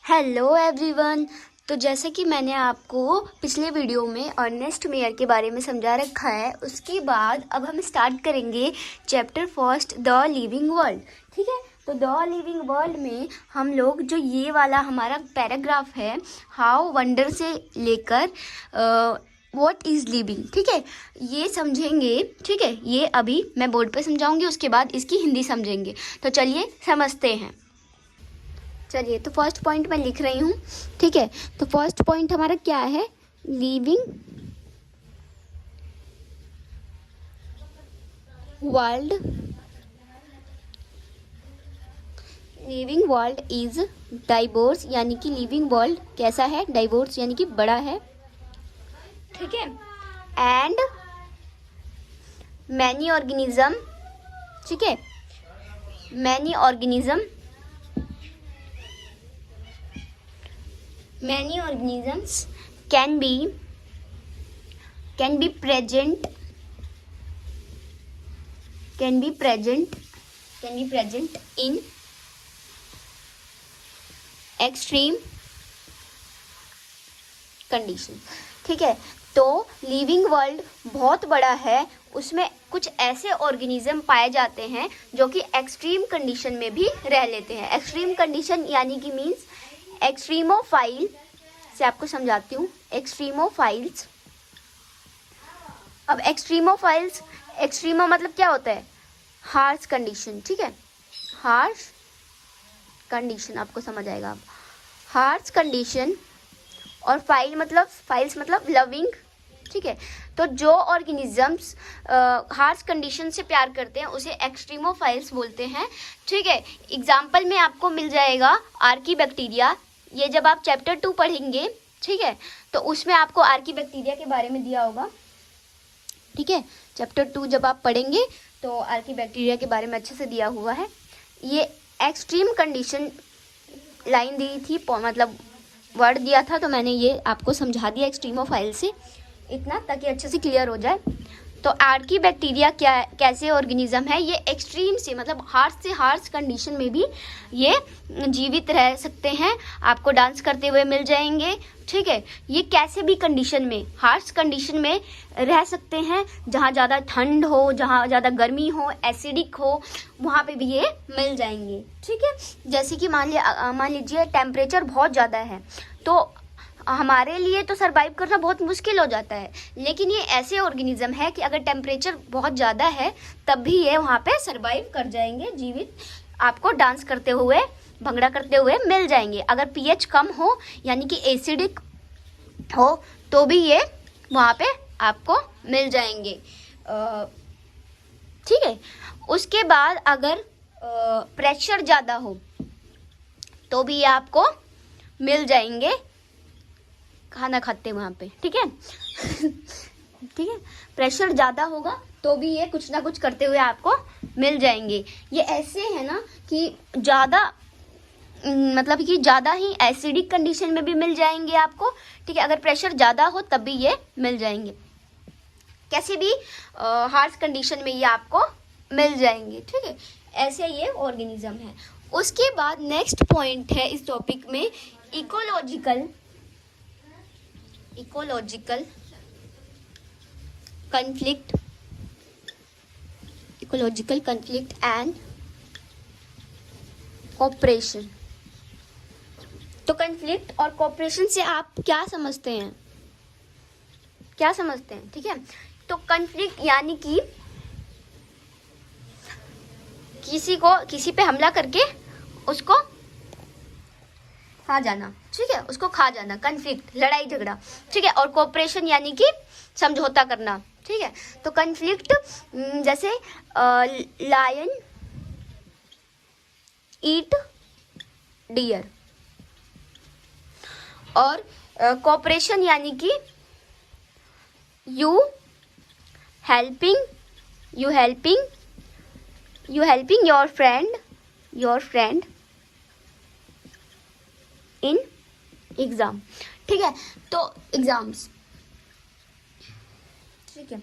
Hello everyone. तो जैसे कि मैंने आपको पिछले वीडियो में अर्नेस्ट मेयर के बारे में समझा रखा है, उसके बाद अब हम स्टार्ट करेंगे chapter first the living world. ठीक है, तो द लिविंग वर्ल्ड में हम लोग जो ये वाला हमारा पैराग्राफ है, हाउ वंडर से लेकर व्हाट इज़ लिविंग, ठीक है, ये समझेंगे। ठीक है, ये अभी मैं बोर्ड पे समझाऊंगी, उसके बाद इसकी हिंदी समझेंगे। तो चलिए समझते हैं। चलिए, तो फर्स्ट पॉइंट मैं लिख रही हूँ। ठीक है, तो फर्स्ट पॉइंट हमारा क्या है? Living world. Living world is diverse, यानी कि लिविंग वर्ल्ड कैसा है? डाइवर्स यानी कि बड़ा है। ठीक है, एंड मैनी ऑर्गेनिज्म, ठीक है, many organism, many organisms can be present in extreme condition। ठीक है, तो लिविंग वर्ल्ड बहुत बड़ा है, उसमें कुछ ऐसे ऑर्गेनिज्म पाए जाते हैं जो कि एक्सट्रीम कंडीशन में भी रह लेते हैं। एक्सट्रीम कंडीशन यानी कि मीन्स एक्सट्रीमोफाइल से आपको समझाती हूँ। एक्सट्रीमोफाइल्स, अब एक्सट्रीमोफाइल्स, एक्सट्रीमो मतलब क्या होता है? Harsh condition. ठीक है, हार्श कंडीशन आपको समझ आएगा अब। हार्श कंडीशन, और फाइल्स मतलब लविंग। ठीक है, तो जो ऑर्गेनिजम्स हार्श कंडीशन से प्यार करते हैं उसे एक्सट्रीमोफाइल्स बोलते हैं। ठीक है, एग्जाम्पल में आपको मिल जाएगा आर्कीबैक्टीरिया। ये जब आप चैप्टर 2 पढ़ेंगे, ठीक है, तो उसमें आपको आर्कीबैक्टीरिया के बारे में दिया होगा। ठीक है, चैप्टर 2 जब आप पढ़ेंगे तो आर्कीबैक्टीरिया के बारे में अच्छे से दिया हुआ है। ये एक्सट्रीम कंडीशन लाइन दी थी, मतलब वर्ड दिया था, तो मैंने ये आपको समझा दिया एक्सट्रीमोफाइल से, इतना ताकि अच्छे से क्लियर हो जाए। तो आर्कीबैक्टीरिया क्या, कैसे ऑर्गेनिज्म है? ये एक्सट्रीम से मतलब हार्श से हार्श कंडीशन में भी ये जीवित रह सकते हैं, आपको डांस करते हुए मिल जाएंगे। ठीक है, ये कैसे भी कंडीशन में, हार्श कंडीशन में रह सकते हैं, जहाँ ज़्यादा ठंड हो, जहाँ ज़्यादा गर्मी हो, एसिडिक हो, वहाँ पे भी ये मिल जाएंगे। ठीक है, जैसे कि मान लीजिए टेम्परेचर बहुत ज़्यादा है, तो हमारे लिए तो सरवाइव करना बहुत मुश्किल हो जाता है, लेकिन ये ऐसे ऑर्गेनिज्म है कि अगर टेम्परेचर बहुत ज़्यादा है तब भी ये वहाँ पे सरवाइव कर जाएंगे, जीवित आपको डांस करते हुए, भंगड़ा करते हुए मिल जाएंगे। अगर पीएच कम हो यानी कि एसिडिक हो तो भी ये वहाँ पे आपको मिल जाएंगे। ठीक है, उसके बाद अगर प्रेशर ज़्यादा हो तो भी ये आपको मिल जाएंगे खाना खाते वहाँ पे। ठीक है ठीक है, प्रेशर ज़्यादा होगा तो भी ये कुछ ना कुछ करते हुए आपको मिल जाएंगे। ये ऐसे है ना कि ज़्यादा मतलब कि ज़्यादा ही एसिडिक कंडीशन में भी मिल जाएंगे आपको। ठीक है, अगर प्रेशर ज़्यादा हो तब भी ये मिल जाएंगे, कैसे भी हार्श कंडीशन में ये आपको मिल जाएंगे। ठीक है, ऐसे ये ऑर्गेनिज्म है। उसके बाद नेक्स्ट पॉइंट है इस टॉपिक में इकोलॉजिकल conflict एंड कोऑपरेशन। तो कन्फ्लिक्ट और कोऑपरेशन से आप क्या समझते हैं? ठीक है, तो कन्फ्लिक्ट यानी कि किसी पे हमला करके उसको खा जाना। ठीक है, उसको खा जाना, कन्फ्लिक्ट, लड़ाई झगड़ा। ठीक है, और कोऑपरेशन यानी कि समझौता करना। ठीक है, तो कन्फ्लिक्ट जैसे लायन ईट डियर, और कोऑपरेशन यानी कि you helping your friend in exam. ठीक है, तो एग्जाम्स, ठीक है,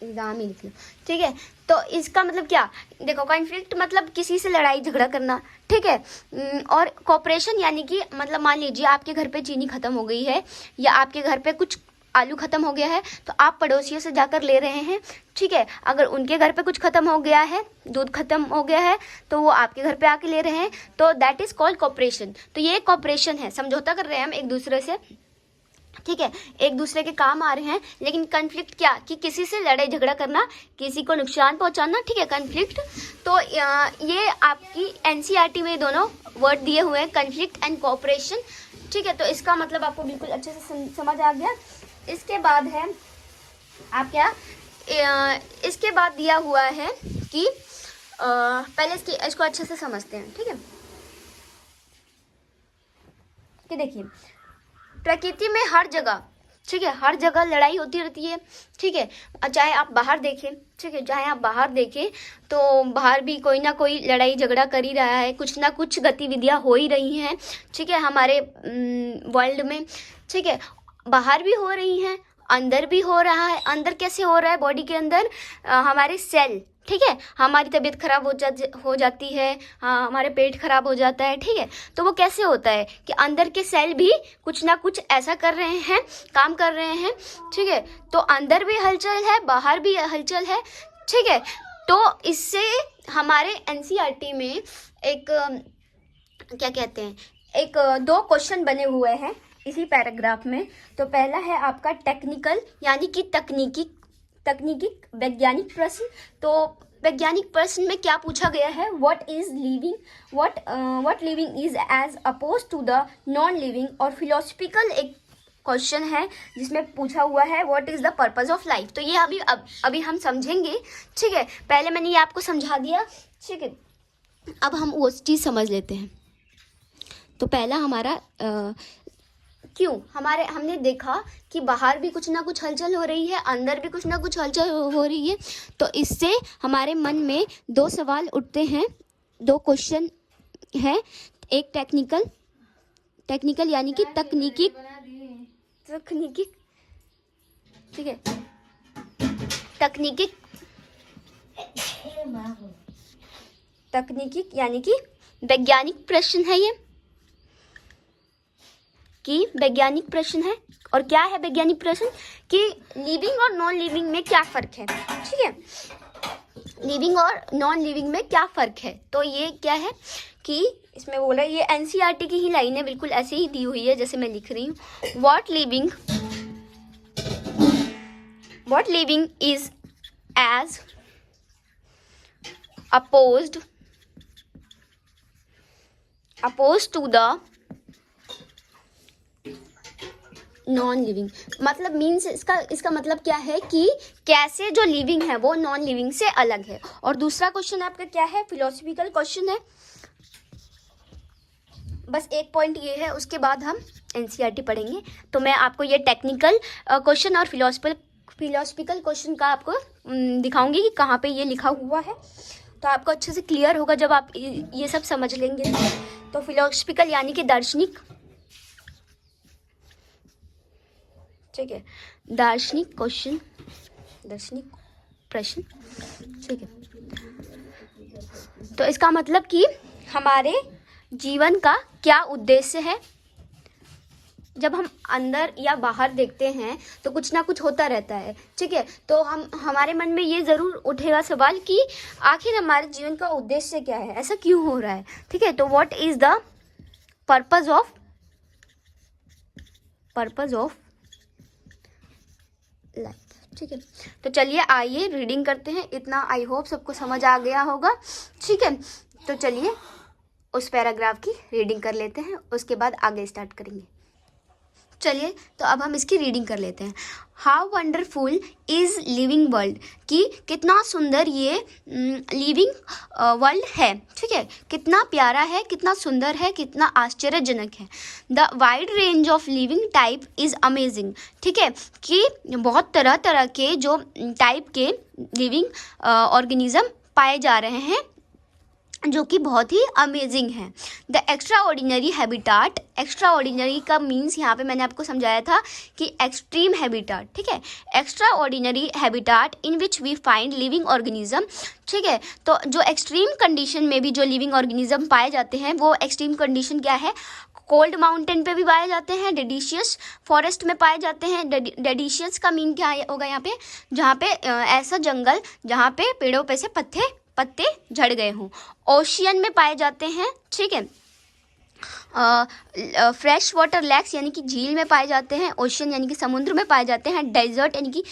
एग्जाम ही लिख लो, ठीक है। तो इसका मतलब क्या, देखो कॉन्फ्लिक्ट मतलब किसी से लड़ाई झगड़ा करना, ठीक है। और कोऑपरेशन यानी कि मतलब मान लीजिए आपके घर पे चीनी खत्म हो गई है या आपके घर पे कुछ आलू खत्म हो गया है, तो आप पड़ोसियों से जाकर ले रहे हैं, ठीक है। अगर उनके घर पे कुछ खत्म हो गया है, दूध खत्म हो गया है, तो वो आपके घर पे आके ले रहे हैं, तो दैट इज कॉल्ड कोऑपरेशन। तो ये कोऑपरेशन है, समझौता कर रहे हैं हम एक दूसरे से, ठीक है, एक दूसरे के काम आ रहे हैं। लेकिन कन्फ्लिक्ट क्या, कि किसी से लड़ाई झगड़ा करना, किसी को नुकसान पहुंचाना, ठीक है, कन्फ्लिक्ट। तो ये आपकी एनसीईआरटी में दोनों वर्ड दिए हुए हैं, कन्फ्लिक्ट एंड कोऑपरेशन, ठीक है। तो इसका मतलब आपको बिल्कुल अच्छे से समझ आ गया। इसके बाद है आप क्या, इसके बाद दिया हुआ है कि पहले इसको अच्छे से समझते हैं, ठीक है। कि देखिए प्रकृति में हर जगह, ठीक है, हर जगह लड़ाई होती रहती है, ठीक है। चाहे आप बाहर देखें, ठीक है, चाहे आप बाहर देखें तो बाहर भी कोई ना कोई लड़ाई झगड़ा कर ही रहा है, कुछ ना कुछ गतिविधियां हो ही रही हैं, ठीक है, हमारे वर्ल्ड में, ठीक है। बाहर भी हो रही हैं, अंदर भी हो रहा है। अंदर कैसे हो रहा है, बॉडी के अंदर हमारे सेल, ठीक है, हमारी तबीयत खराब हो जाती है, हाँ, हमारे पेट खराब हो जाता है, ठीक है। तो वो कैसे होता है कि अंदर के सेल भी कुछ ना कुछ ऐसा कर रहे हैं, काम कर रहे हैं, ठीक है। तो अंदर भी हलचल है, बाहर भी हलचल है, ठीक है। तो इससे हमारे एनसीईआरटी में एक क्या कहते हैं, एक 2 क्वेश्चन बने हुए हैं इसी पैराग्राफ में। तो पहला है आपका टेक्निकल यानी कि तकनीकी वैज्ञानिक प्रश्न। तो वैज्ञानिक प्रश्न में क्या पूछा गया है, what living is as oppose to the non living. और फिलोसफिकल एक क्वेश्चन है जिसमें पूछा हुआ है what is the purpose of life. तो ये अभी हम समझेंगे, ठीक है। पहले मैंने ये आपको समझा दिया, ठीक है। अब हम वो चीज़ समझ लेते हैं। तो पहला हमारा क्यों, हमने देखा कि बाहर भी कुछ ना कुछ हलचल हो रही है, अंदर भी कुछ ना कुछ हलचल हो रही है। तो इससे हमारे मन में 2 सवाल उठते हैं, 2 क्वेश्चन है। एक टेक्निकल यानी कि तकनीकी, ठीक है, तकनीकी यानी कि वैज्ञानिक प्रश्न है ये, कि वैज्ञानिक प्रश्न है। और क्या है वैज्ञानिक प्रश्न, कि लिविंग और नॉन लिविंग में क्या फ़र्क है, ठीक है, लिविंग और नॉन लिविंग में क्या फ़र्क है। तो ये क्या है कि इसमें बोला, ये एनसीईआरटी की ही लाइन है, बिल्कुल ऐसे ही दी हुई है जैसे मैं लिख रही हूँ। What living is as opposed to the non living. मतलब मीन्स इसका मतलब क्या है कि कैसे जो लिविंग है वो नॉन लिविंग से अलग है। और दूसरा क्वेश्चन आपका क्या है, फिलोसफिकल क्वेश्चन है। बस एक पॉइंट ये है, उसके बाद हम एनसीईआरटी पढ़ेंगे। तो मैं आपको ये टेक्निकल क्वेश्चन और फिलोसफिकल क्वेश्चन का आपको दिखाऊंगी कि कहाँ पे ये लिखा हुआ है। तो आपको अच्छे से क्लियर होगा जब आप ये सब समझ लेंगे। तो फिलोसफिकल यानी कि दार्शनिक, ठीक है, दार्शनिक प्रश्न, ठीक है। तो इसका मतलब कि हमारे जीवन का क्या उद्देश्य है। जब हम अंदर या बाहर देखते हैं तो कुछ ना कुछ होता रहता है, ठीक है। तो हमारे मन में ये ज़रूर उठेगा सवाल कि आखिर हमारे जीवन का उद्देश्य क्या है, ऐसा क्यों हो रहा है, ठीक है। तो what is the purpose of life, ठीक है। तो चलिए आइए रीडिंग करते हैं। इतना आई होप सबको समझ आ गया होगा, ठीक है। तो चलिए उस पैराग्राफ की रीडिंग कर लेते हैं, उसके बाद आगे स्टार्ट करेंगे। चलिए तो अब हम इसकी रीडिंग कर लेते हैं। How wonderful is living world, कि कितना सुंदर ये लिविंग वर्ल्ड है, ठीक है, कितना प्यारा है, कितना सुंदर है, कितना आश्चर्यजनक है। The wide range of living type is amazing, ठीक है, कि बहुत तरह तरह के जो टाइप के लिविंग ऑर्गेनिज्म पाए जा रहे हैं, जो कि बहुत ही अमेजिंग है। The extra ordinary habitat, extra ordinary का मीन्स यहाँ पे मैंने आपको समझाया था कि एक्सट्रीम हैबिटाट, ठीक है, extraordinary habitat in which we find living organism, ठीक है। तो जो एक्सट्रीम कंडीशन में भी जो लिविंग ऑर्गेनिज्म पाए जाते हैं वो एक्सट्रीम कंडीशन क्या है, कोल्ड माउंटेन पे भी पाए जाते हैं, डेडिशियस फॉरेस्ट में पाए जाते हैं। डेडिशियस का मीन क्या होगा यहाँ पे, जहाँ पे ऐसा जंगल जहाँ पे पेड़ों पे से पत्ते झड़ गए हों। ओशियन में पाए जाते हैं, ठीक है। फ्रेश वाटर लेक्स यानी कि झील में पाए जाते हैं। ओशियन यानी कि समुद्र में पाए जाते हैं। डेजर्ट यानी कि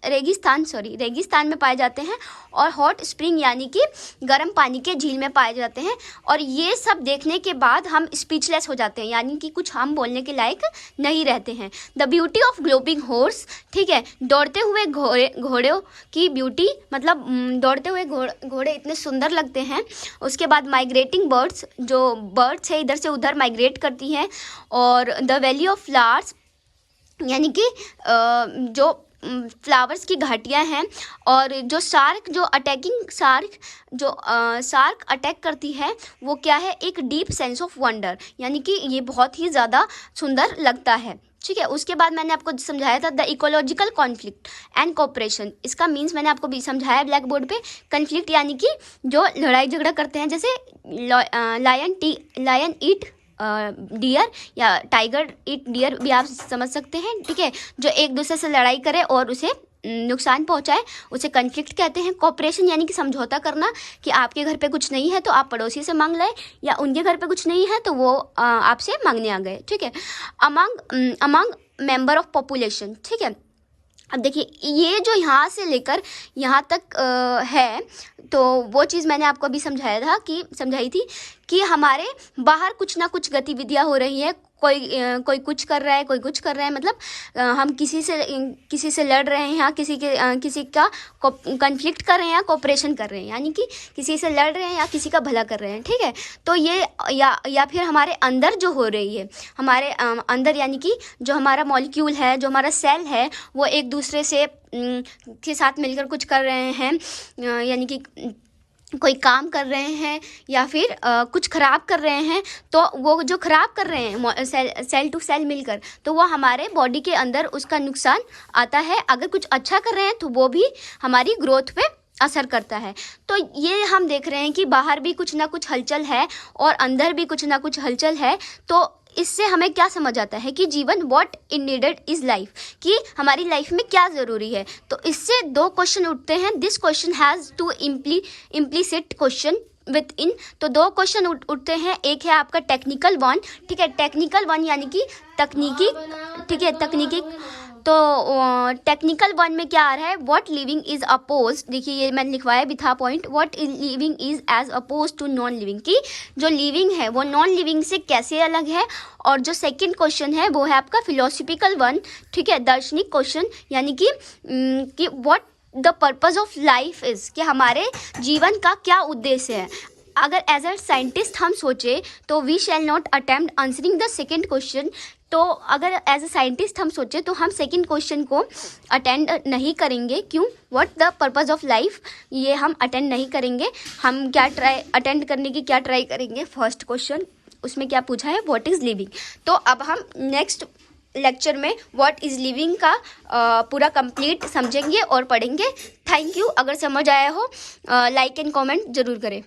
रेगिस्तान में पाए जाते हैं। और हॉट स्प्रिंग यानी कि गर्म पानी के झील में पाए जाते हैं। और ये सब देखने के बाद हम स्पीचलेस हो जाते हैं, यानी कि कुछ हम बोलने के लायक नहीं रहते हैं। द ब्यूटी ऑफ ग्लोबिंग हॉर्स, ठीक है, दौड़ते हुए घोड़ों की ब्यूटी, मतलब दौड़ते हुए घोड़े इतने सुंदर लगते हैं। उसके बाद माइग्रेटिंग बर्ड्स, जो बर्ड्स है इधर से उधर माइग्रेट करती हैं। और द वैली ऑफ फ्लावर्स यानी कि जो फ्लावर्स की घाटियाँ हैं। और जो शार्क अटैक करती है वो क्या है, एक डीप सेंस ऑफ वंडर, यानी कि ये बहुत ही ज़्यादा सुंदर लगता है, ठीक है। उसके बाद मैंने आपको समझाया था the ecological conflict and cooperation. इसका मीन्स मैंने आपको भी समझाया ब्लैक बोर्ड पे। कन्फ्लिक्ट यानी कि जो लड़ाई झगड़ा करते हैं, जैसे लायन ईट डियर या टाइगर ईट डियर भी आप समझ सकते हैं, ठीक है। जो एक दूसरे से लड़ाई करे और उसे नुकसान पहुंचाए उसे कन्फ्लिक्ट कहते हैं। कॉपरेशन यानी कि समझौता करना, कि आपके घर पे कुछ नहीं है तो आप पड़ोसी से मांग लाए, या उनके घर पे कुछ नहीं है तो वो आपसे मांगने आ गए, ठीक है। अमंग मेंबर ऑफ पॉपुलेशन, ठीक है। अब देखिए ये जो यहाँ से लेकर यहाँ तक है, तो वो चीज़ मैंने आपको अभी समझाई थी कि हमारे बाहर कुछ ना कुछ गतिविधियाँ हो रही है। कोई कुछ कर रहा है, कोई कुछ कर रहा है, मतलब हम किसी से लड़ रहे हैं, या किसी का कन्फ्लिक्ट कर रहे हैं या कोऑपरेशन कर रहे हैं, यानी कि किसी से लड़ रहे हैं या किसी का भला कर रहे हैं, ठीक है। तो ये या फिर हमारे अंदर जो हो रही है, हमारे अंदर यानी कि जो हमारा मॉलिक्यूल है, जो हमारा सेल है, वो एक दूसरे से के साथ मिलकर कुछ कर रहे हैं, यानी कि कोई काम कर रहे हैं या फिर कुछ ख़राब कर रहे हैं। तो वो जो ख़राब कर रहे हैं सेल टू सेल मिलकर, तो वो हमारे बॉडी के अंदर उसका नुकसान आता है। अगर कुछ अच्छा कर रहे हैं तो वो भी हमारी ग्रोथ पे असर करता है। तो ये हम देख रहे हैं कि बाहर भी कुछ ना कुछ हलचल है और अंदर भी कुछ ना कुछ हलचल है। तो इससे हमें क्या समझ आता है कि जीवन what in needed is life, कि हमारी लाइफ में क्या ज़रूरी है। तो इससे दो क्वेश्चन उठते हैं। This question has two implicit question within. तो दो क्वेश्चन उठते हैं। एक है आपका टेक्निकल वन, ठीक है, टेक्निकल वन यानी कि तकनीकी, ठीक है, तकनीकी। तो टेक्निकल वन में क्या आ रहा है, व्हाट लिविंग इज अपोज, देखिए ये मैंने लिखवाया भी था point, what living is as oppose to non living, की जो लिविंग है वो नॉन लिविंग से कैसे अलग है। और जो सेकंड क्वेश्चन है वो है आपका फिलोसफिकल वन, ठीक है, दार्शनिक क्वेश्चन, यानी कि what the purpose of life is, कि हमारे जीवन का क्या उद्देश्य है। अगर एज अ साइंटिस्ट हम सोचे तो we shall not attempt answering the second question. तो अगर एज अ साइंटिस्ट हम सोचे तो हम सेकंड क्वेश्चन को अटेंड नहीं करेंगे। क्यों, what the purpose of life, ये हम अटेंड नहीं करेंगे। हम क्या अटेंड करने की क्या ट्राई करेंगे, फर्स्ट क्वेश्चन उसमें क्या पूछा है, व्हाट इज़ लिविंग। तो अब हम नेक्स्ट लेक्चर में व्हाट इज़ लिविंग का पूरा कंप्लीट समझेंगे और पढ़ेंगे। Thank you. अगर समझ आया हो लाइक एंड कमेंट ज़रूर करें।